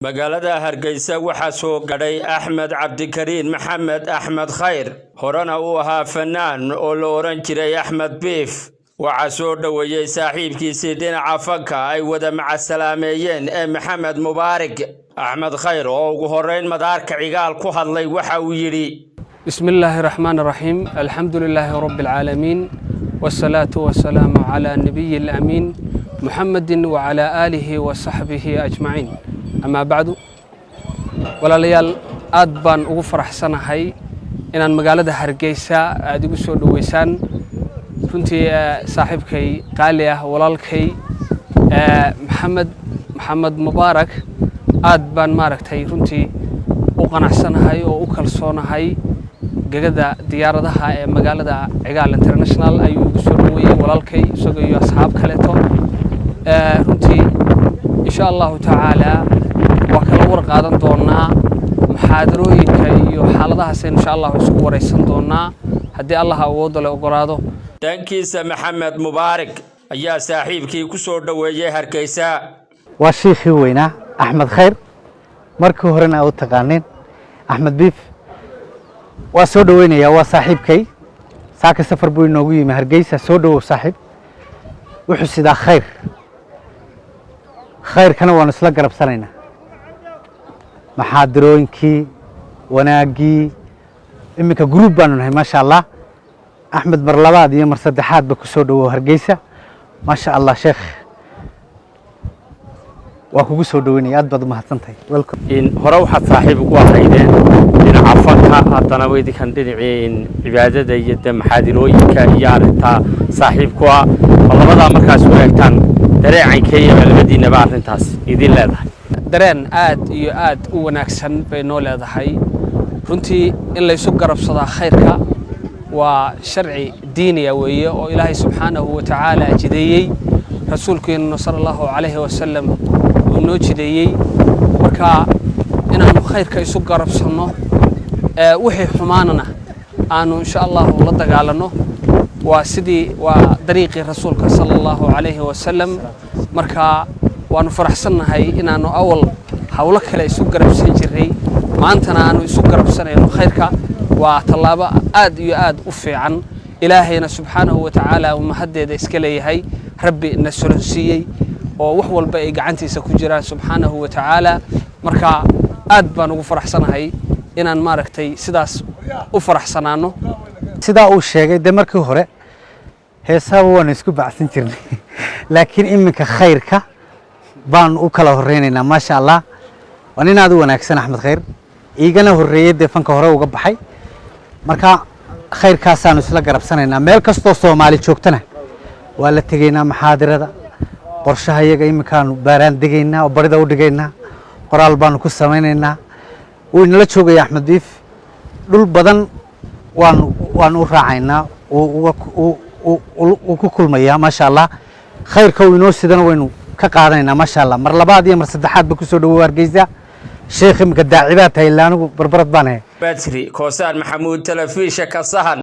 magaalada Hargeysa waxaa soo gaadhay Axmed Cabdikariin Maxamed Axmed Khayr horena uu ahaa fanaan oo la oran jiray Axmed Beef waxaa soo dhaweeyay saaxiibkiisii dhinaca fanka ay wada macasalaameeyeen Maxamed Mubaarak Axmed Khayr oo ugu horeyn madaarka cigaal ku hadlay waxa uu yiri Bismillahir Rahmanir Rahim Alhamdulillahi Rabbil Alamin wassalatu wassalamu ala nabiyil amin Muhammadin wa ala alihi wa sahbihi ajma'in أما بعد ولا ليال أدبان ugu faraxsanahay inaan magaalada Hargeysa aad igu soo dhaweysaan runtii saaxiibkay qaali ah walaalkay Maxamed Mubaarak aadbaan maaragtay runtii u qanacsanahay oo u kalsoonahay gagada diyaaradaha ee magaalada Cigaal International ayuu igu soo dhaweeyay walaalkay isagoo iyo asxaab kale to runtii insha Allah ta'ala وكلا ورقادن دونا محاضرooyin iyo xaaladahaas insha Allah isku wareysan doona hadii Allah awoodo la ogolaado dankiisa Maxamed Mubaarak ayaa saaxiibkii ku soo dhaweeyay Hargeysa waa sheekhi weyna Axmed Khayr markii horena uu taqaaneen Axmed Beef waa soo dhaweynaya waa saaxiibkay saaka safar buu inoogu yimi Hargeysa soo dhawo saaxiib wuxuu sida khayr kana waan isla garabsanaynaa محاضرooyinkii wanaagii imika group baanu nahay ma sha Allah Axmed mar labaad iyo mar saddexaad ba ku soo dhawo Hargeysa ma sha Allah sheekh waa kugu soo dhaweynay aad baad u mahadsantahay welcome in hore waxa saaxiib ugu ahaydeen dhinaca fanka hadana weydii kan dhinaceen cibaadada iyo maxaadirooyinka iyo arinta saaxiibku labada markaas wareegtaan dareecankay labadiina ba arintaas idin leedahay dareen aad iyo aad u wanaagsan bay noo leedahay runtii in la isu garabsado khayrka waa sharci diiniya weeye oo Ilaahay subhanahu wa ta'ala jideeyay rasuulkeena sallallahu alayhi wa sallam uu noo jideeyay marka inaanu khayrka isu garabsano wixii xumaanana aanu insha Allah la dagaalano waa sidii waa dariiqi rasuulka sallallahu alayhi wa sallam marka waanu faraxsanahay inaanu awal hawlo kale isu garabsan jiray maantana aanu isu garabsanayno khayrka waa talaabo aad iyo aad u fiican ilaahayna subhanahu wa ta'ala mahaddeeda iska leeyahay rabbi nasrunsiiyay oo wax walba ay gacantiisa ku jiraan subhanahu wa ta'ala marka aad baan ugu faraxsanahay inaan maaragtay sidaas u faraxsanaano sida uu sheegay de markii hore heesaha waan isku bacsan jirnay laakiin imika khayrka baan u kala horeynayna ma sha Allah waan inaad u wanaagsan Axmed Khayr igana horeeyay fanka hore uga baxay marka khayrkaasaan isla garabsanayna meel kasto Soomaali joogtana waa la tageynaa maxaadirada qorshaha iyaga imkaan baaraan degeynaa oo barida u dhigeynaa qoraal baan ku sameeynaa oo inala joogay Axmed Beef dhul badan waan u raacaynaa oo ku kulmaya ma sha Allah khayrka uu inoo sidana waynu ka qaadanayna ma sha Allah mar labaad iyo mar saddexaad ba ku soo dhawo Hargeysa sheekh imka daacibaad hay laanigu barbarad baan Batri Koosaan Maxamuud Television ka sahan